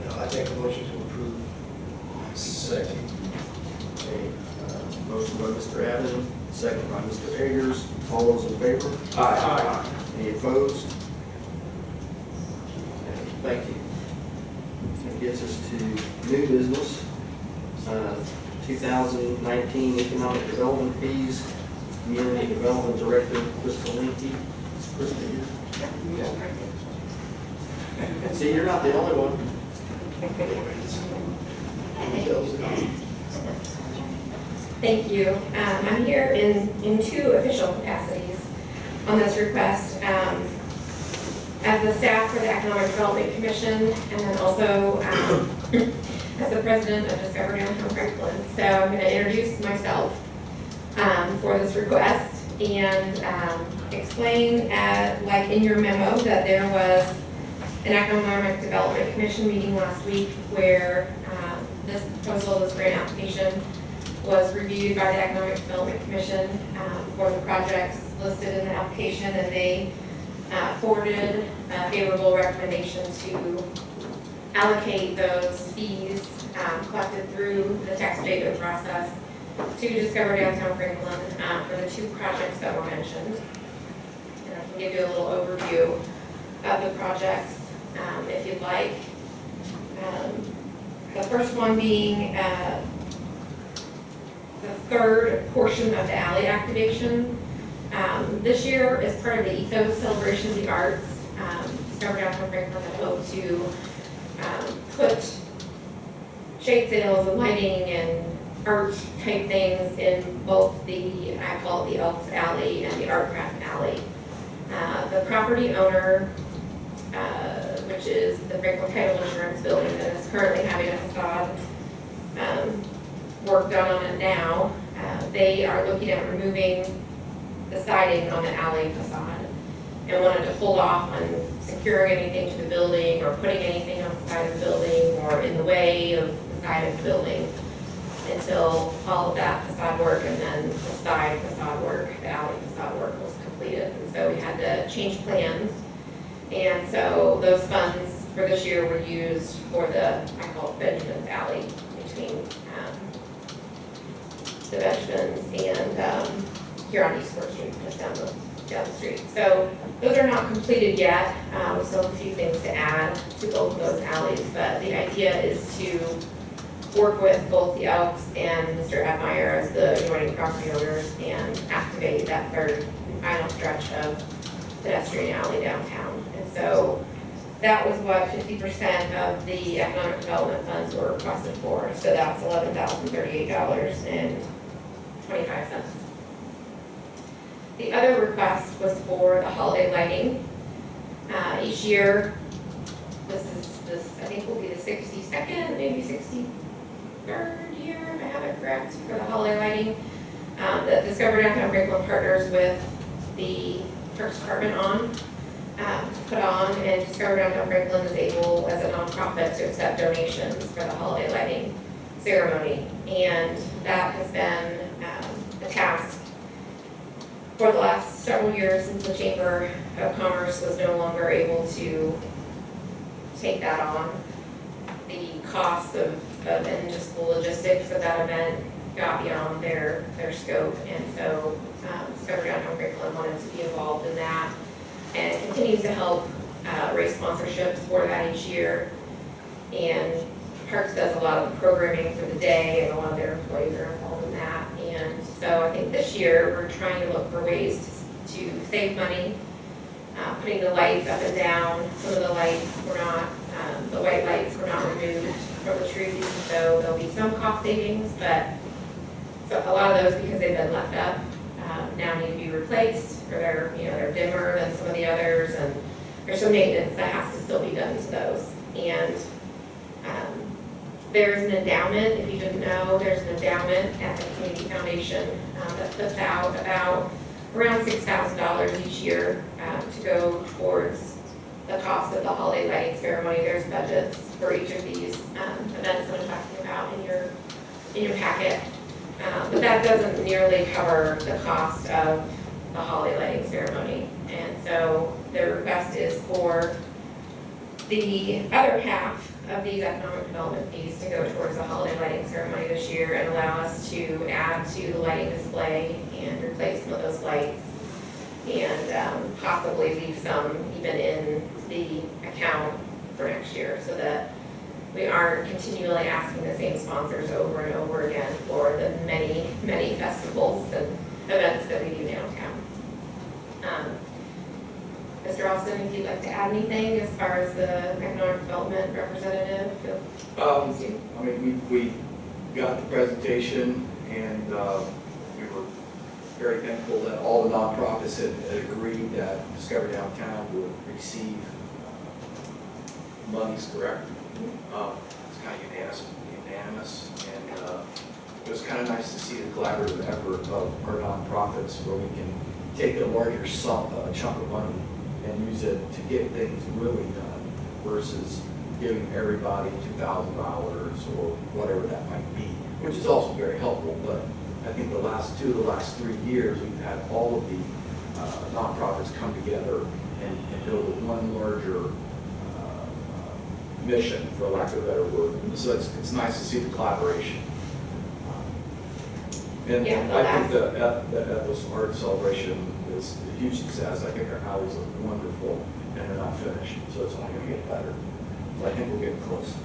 No, I take a motion to approve. Second. Okay, motion by Mr. Abbott, second by Mr. Eggers. All those in favor? Aye. Any opposed? Okay, thank you. That gets us to new business. 2019 Economic Development Fees. Community Development Director, Crystal Linky. Is Crystal here? See, you're not the only one. Thank you. I'm here in two official capacities on this request. As the staff for the Economic Development Commission, and then also as the president of Discover Downtown Franklin. So I'm going to introduce myself for this request and explain, like in your memo, that there was an Economic Development Commission meeting last week where this proposal, this grant application, was reviewed by the Economic Development Commission for the projects listed in the application, and they forwarded a favorable recommendation to allocate those fees collected through the tax abatement process to Discover Downtown Franklin for the two projects that were mentioned. And I can give you a little overview of the projects if you'd like. The first one being the third portion of the alley activation. This year, as part of the Ethos Celebration of the Arts, Discover Downtown Franklin had hoped to put shade sails and lighting and art type things in both the, I call it the Elks Alley and the Artcraft Alley. The property owner, which is the Franklin Title Insurance Building that is currently having a facade work done on it now, they are looking at removing the siding on the alley facade and wanted to hold off on securing anything to the building or putting anything on the side of the building or in the way of the side of the building until all of that facade work and then the side facade work, the alley facade work was completed. And so we had to change plans. And so those funds for this year were used for the, I call it Benjamin's Alley, between the Benjamins and here on East 4th Street, just down the street. So those are not completed yet. We still have a few things to add to both of those alleys, but the idea is to work with both the Elks and Mr. Admire as the adjoining property owners and activate that third and final stretch of pedestrian alley downtown. And so that was what 50% of the economic development funds were requested for. So that's $11,038.25. The other request was for the holiday lighting. Each year, this I think will be the 62nd, maybe 63rd year, if I have it correct, for the holiday lighting. That Discover Downtown Franklin partners with the Parks Department to put on, and Discover Downtown Franklin is able, as a nonprofit, to accept donations for the holiday lighting ceremony. And that has been a task for the last several years since the Chamber of Commerce was no longer able to take that on. The costs of and just the logistics of that event got beyond their scope, and so Discover Downtown Franklin wanted to be involved in that and continues to help raise sponsorships for that each year. And Parks does a lot of the programming for the day, and a lot of their employees are involved in that. And so I think this year we're trying to look for ways to save money, putting the lights up and down. Some of the lights were not, the white lights were not removed from the trees, so there'll be some cost savings, but so a lot of those, because they've been left up, now need to be replaced, or they're dimmer than some of the others, and there's some maintenance that has to still be done to those. And There's an endowment, if you didn't know, there's an endowment at the Community Foundation that puts out about around $6,000 each year to go towards the cost of the holiday lighting ceremony. There's budgets for each of these events that I'm talking about in your packet. But that doesn't nearly cover the cost of the holiday lighting ceremony. And so the request is for the other half of these economic development fees to go towards the holiday lighting ceremony this year and allow us to add to the lighting display and replace some of those lights and possibly leave some even in the account for next year so that we aren't continually asking the same sponsors over and over again for the many, many festivals and events that we do downtown. Mr. Austin, if you'd like to add anything as far as the economic development representative, please do. I mean, we got the presentation and we were very thankful that all the nonprofits had agreed that Discover Downtown would receive monies, correct? It's kind of unanimous, and it was kind of nice to see the collaborative effort of our nonprofits where we can take a larger chunk of money and use it to get things really done versus giving everybody $2,000 or whatever that might be, which is also very helpful. But I think the last 3 years, we've had all of the nonprofits come together and build one larger mission, for lack of a better word. So it's nice to see the collaboration. And Yeah, I think the Ethos Art Celebration is a huge success. I think our alleys look wonderful, and they're not finished, so it's only going to get better. So I think we're getting close.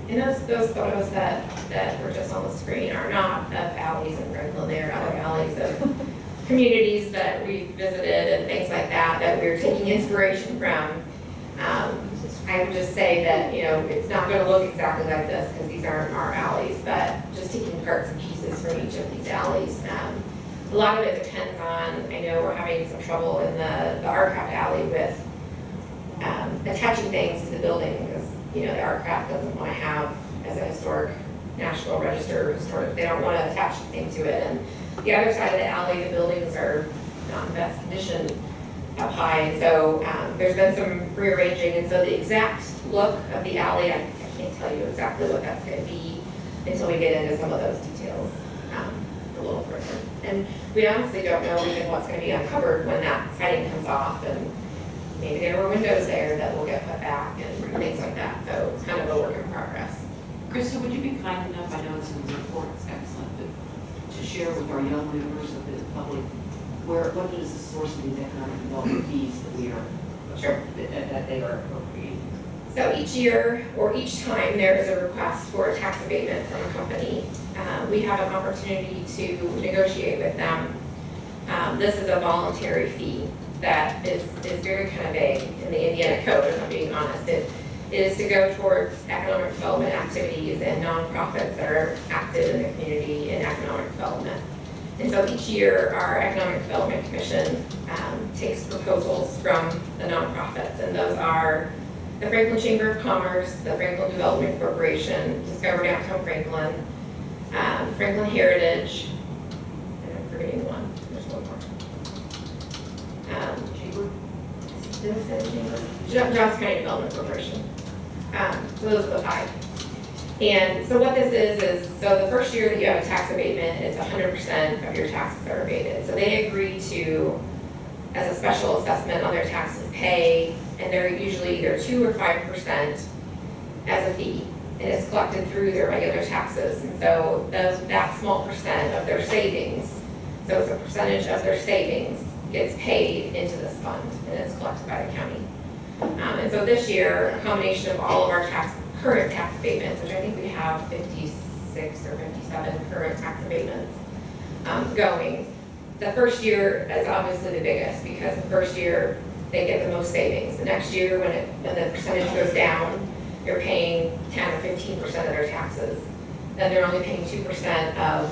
And those photos that were just on the screen are not of alleys in Franklin. They are other alleys of communities that we visited and things like that, that we're taking inspiration from. I would just say that, you know, it's not going to look exactly like this because these aren't our alleys, but just taking parts and pieces from each of these alleys. A lot of it depends on, I know we're having some trouble in the Artcraft alley with attaching things to the building because, you know, the Artcraft doesn't want to have as a historic National Register historic, they don't want to attach anything to it. And the other side of the alley, the buildings are not in the best condition up high, and so there's been some rearranging, and so the exact look of the alley, I can't tell you exactly what that's going to be until we get into some of those details a little further. And we honestly don't know even what's going to be uncovered when that siding comes off, and maybe there were windows there that will get put back and things like that, so it's kind of a work in progress. Krista, would you be kind enough, I know it's in the report, it's excellent, but to share with our young members of the public, what is the source of these economic development fees that we are, Sure. that they are appropriating? So each year, or each time there is a request for a tax abatement from a company, we have an opportunity to negotiate with them. This is a voluntary fee that is very kind of vague in the Indiana code, if I'm being honest. It is to go towards economic development activities and nonprofits that are active in the community in economic development. And so each year, our Economic Development Commission takes proposals from the nonprofits, and those are the Franklin Chamber of Commerce, the Franklin Development Corporation, Discover Downtown Franklin, Franklin Heritage, and I'm forgetting one, there's one more. Chamber? Did I say the Chamber? Johnson County Development Corporation. So those are the 5. And so what this is so the first year that you have a tax abatement, it's 100% of your taxes are abated. So they agree to, as a special assessment on their taxes, pay, and they're usually either 2 or 5% as a fee, and it's collected through their regular taxes. And so that small percent of their savings, so it's a percentage of their savings, gets paid into this fund, and it's collected by the county. And so this year, a combination of all of our current tax abatements, which I think we have 56 or 57 current tax abatements going. The first year is obviously the biggest because the first year they get the most savings. The next year, when the percentage goes down, you're paying 10 or 15% of their taxes. Then they're only paying 2% of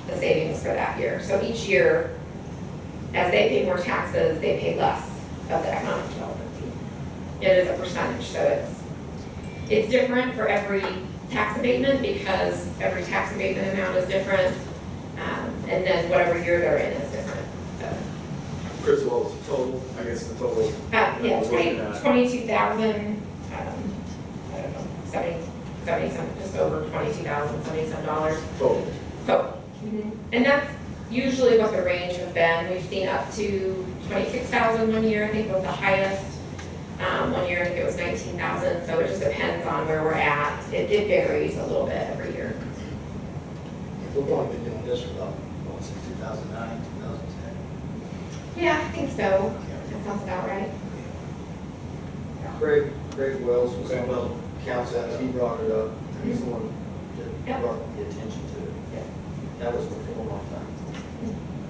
the savings for that year. So each year, as they pay more taxes, they pay less of the economic development fee. It is a percentage, so it's different for every tax abatement because every tax abatement amount is different. And then whatever year they're in is different, so. Chris, what was the total? I guess the total. Yeah, We're looking at- 22,000, I don't know, 70 some, just over 22,000, 70 some dollars. Total. So, and that's usually what the range has been. We've seen up to 26,000 one year, I think was the highest. One year, I think it was 19,000, so it just depends on where we're at. It varies a little bit every year. We've only been doing this for about, since 2009, 2010. Yeah, I think so. That sounds about right. Craig Wells was on the council, he brought it up, he's the one that Yep. brought the attention to it. Yep. That was before my time.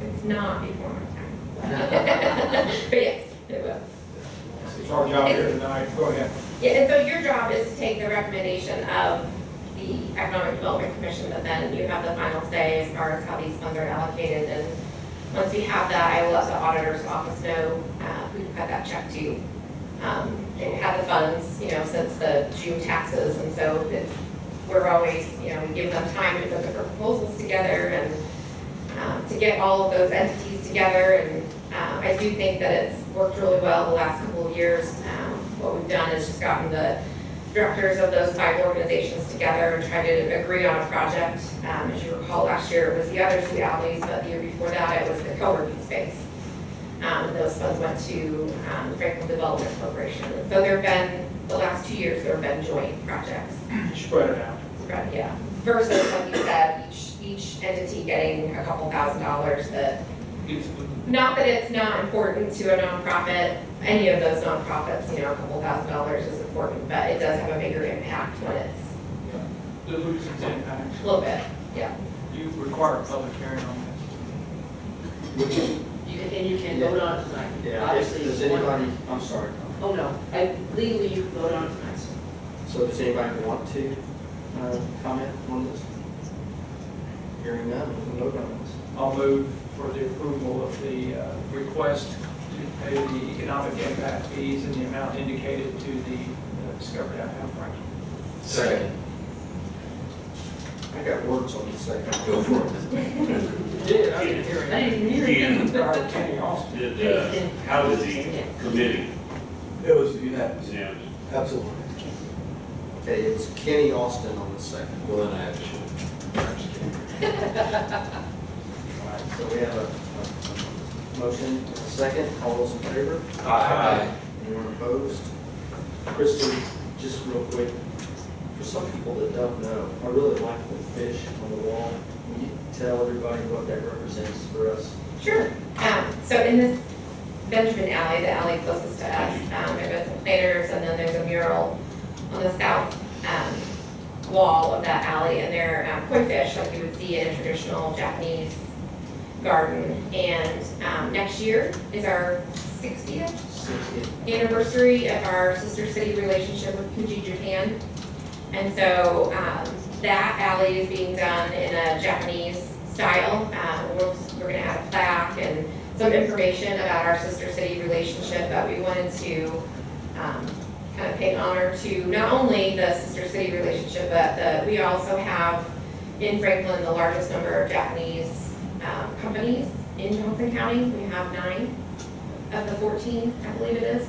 It's not before my time. But yes, it will. It's our job here tonight, go ahead. Yeah, and so your job is to take the recommendation of the Economic Development Commission, but then you have the final say as far as how these funds are allocated. And once we have that, I will let the auditor's office know who to cut that check to. They have the funds, since the June taxes, and so we're always, we give them time to put the proposals together and to get all of those entities together. And I do think that it's worked really well the last couple of years. What we've done is just gotten the directors of those 5 organizations together and tried to agree on a project. As you recall, last year it was the other 2 alleys, but the year before that it was the co-working space. Those funds went to the Franklin Development Corporation. And so there have been, the last 2 years, there have been joint projects. Spread it out. Yeah, versus, like you said, each entity getting a couple $1,000s that, not that it's not important to a nonprofit, any of those nonprofits, a couple $1,000s is important, but it does have a bigger impact when it's Dilutes its impact. a little bit, yeah. You require a public hearing on You can vote on it tonight. Yeah, Obviously, does you want- anybody, I'm sorry, Oh, no, legally you can vote on it tonight. so does anybody want to comment on this? Hearing none, we can vote on this. I'll move for the approval of the request to pay the economic impact fees in the amount indicated to the Discovery Downtown project. Second. I got words on the second. Go for it. Did, I didn't hear I it. didn't hear Ken, I heard Kenny Austin. how did the committee, It was unanimous. unanimous? Absolutely. Okay, it's Kenny Austin on the second. Well, then I have to shoot. I'm just kidding. All right, so we have a motion, and a second, all those in favor? Aye. Anyone opposed? Kristen, just real quick, for some people that don't know, I really like the fish on the wall. Will you tell everybody what that represents for us? Sure. So in this Benjamin Alley, the alley closest to us, there's been some planters, and then there's a mural on the south wall of that alley, and they're koi fish like you would see in a traditional Japanese garden. And next year is our 60th anniversary of our sister city relationship with Fuji, Japan. And so that alley is being done in a Japanese style. We're going to add a plaque and some information about our sister city relationship, but we wanted to kind of pay honor to not only the sister city relationship, but we also have in Franklin the largest number of Japanese companies in Johnson County. We have 9 of the 14, I believe it is.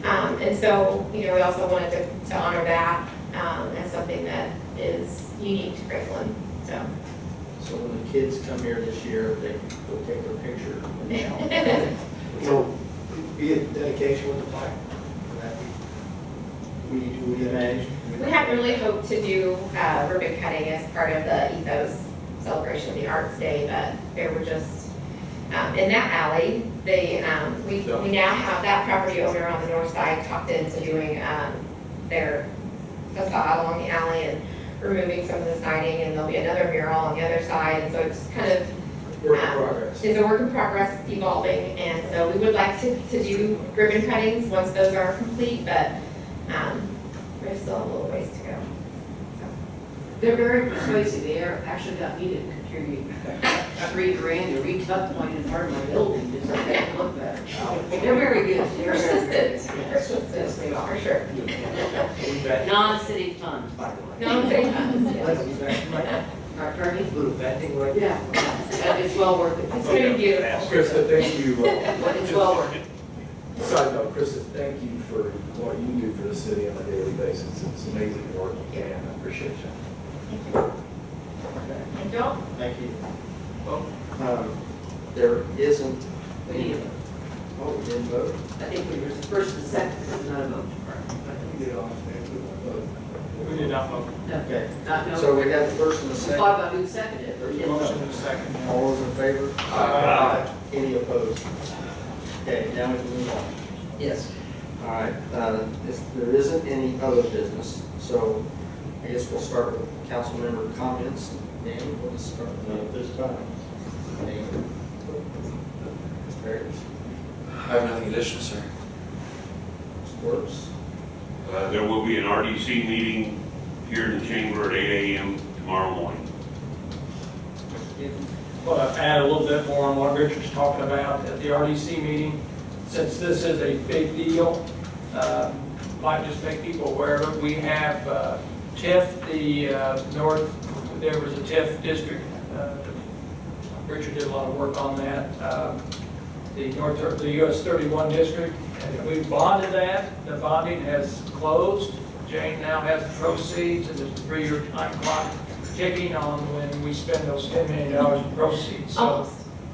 And so, we also wanted to honor that as something that is unique to Franklin, so. So when the kids come here this year, they will take their picture. So, be a dedication with the plaque. We manage. We hadn't really hoped to do ribbon cutting as part of the Ethos Celebration of the Arts Day, but there were just, in that alley, we now have that property owner on the north side talked into doing their facade along the alley and removing some of the siding, and there'll be another mural on the other side, and so it's kind of Work in progress. It's a work in progress, it's evolving, and so we would like to do ribbon cuttings once those are complete, but we still have a little ways to go. So. They're very persuasive. They actually got me to contribute $3,000 to retuck one in part of my building, just to make it look better. They're very good. They're Persistent, persistent, They are. for sure. Non-city funds, by the way. No, they have, yes. Our attorney? Little vending right Yeah, it's well worth it. It's very beautiful. Krista, thank you. It's well worth it. Side note, Krista, thank you for what you do for the city on a daily basis. It's amazing work, and I appreciate you. And Joe? Thank you. There isn't, We need a vote. oh, we didn't vote. I think we were the first and second, it's not a vote. We did not vote. Okay, Not, no. so we have the first and the second. Talk about who seconded it. but we didn't vote. Motion and second. All those in favor? Aye. Any opposed? Okay, now we can move on. Yes. All right, there isn't any other business, so I guess we'll start with council member comments. Danny, we'll just start with This time. Danny. Mr. Harris, I have nothing additional, sir. Mr. Works, There will be an RDC meeting here in the chamber at 8 a.m. tomorrow morning. Mr. Gibbons. Well, to add a little bit more on what Richard's talking about at the RDC meeting, since this is a big deal, might just make people aware of it. We have TIF, there was a TIF district. Richard did a lot of work on that. The US 31 district, and we bonded that. The bonding has closed. Jane now has the proceeds, and there's a 3-year time clock ticking on when we spend those $10 million in proceeds. So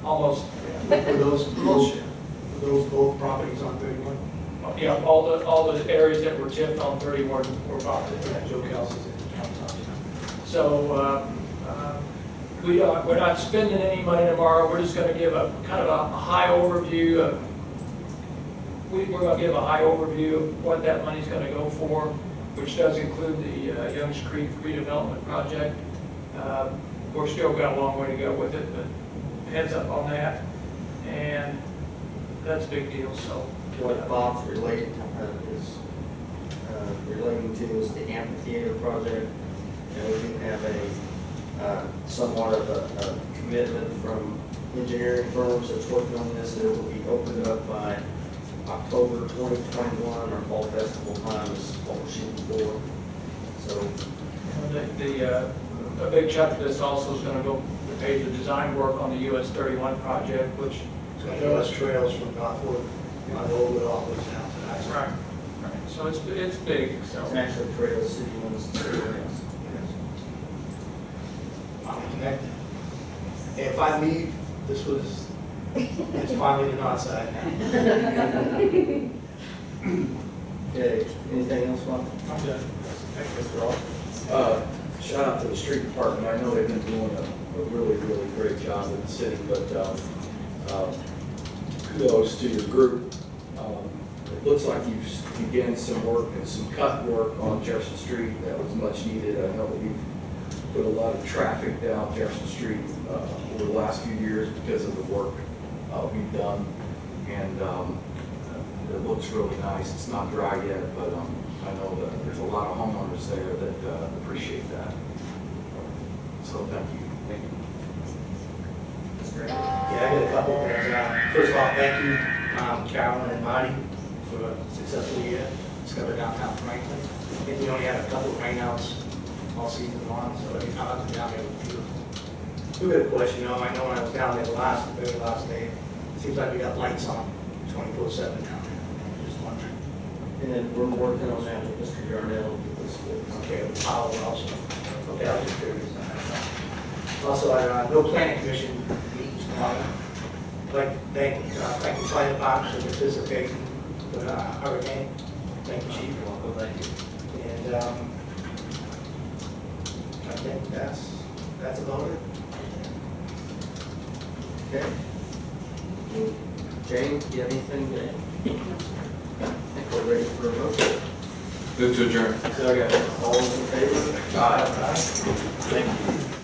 almost. Were those both properties on 31? Yeah, all the areas that were tipped on 31 were bonded. Joe Kelsey's in the So we're not spending any money tomorrow. We're just going to give a kind of a high overview of. We're going to give a high overview of what that money's going to go for, which does include the Youngs Creek redevelopment project. We're still got a long way to go with it, but heads up on that, and that's a big deal. So. What Bob's relating to is the amphitheater project. And we do have a somewhat of a commitment from engineering firms that's working on this, that it will be opened up by October 2021, our fall festival time is what we're shooting for. So A big chunk of this also is going to go to pay the design work on the US 31 project, which. US trails from Northwood, on Oldwood, all the way down to that. Right. So it's big, so. it's actually trails, city limits, and city limits. Finally connected. And if I leave, it's finally the north side now. Okay, anything else, Bob? I'm done. Mr. Ross? Shout out to the street department. I know they've been doing a really, really great job in the city, but kudos to your group. It looks like you've began some work and some cut work on Jefferson Street. That was much needed. I know that you've put a lot of traffic down Jefferson Street over the last few years because of the work we've done. And it looks really nice. It's not dry yet, but I know that there's a lot of homeowners there that appreciate that. So thank you. Thank you. Yeah, I got a couple of things. First of all, thank you, Carolyn and Marty, for a successful year. Discover downtown Franklin. I think we only had a couple of rainouts all season long, so every time I was down there, it was beautiful. We got a question, I know when I was down there the very last day, it seems like we got lights on 24/7 down there. Just wondering. And then we're working on that with Mr. Yarnell. Okay, the power also. Okay, I was just curious. Also, our no planning commission meetings tomorrow. I'd like to thank the fire department for participating with hurricane. Thank you, Chief. Thank you. And I think that's about it. Okay. Jane, do you have anything to add? I think we're ready for a vote. Move to adjourn. All those in favor? Aye. Thank you.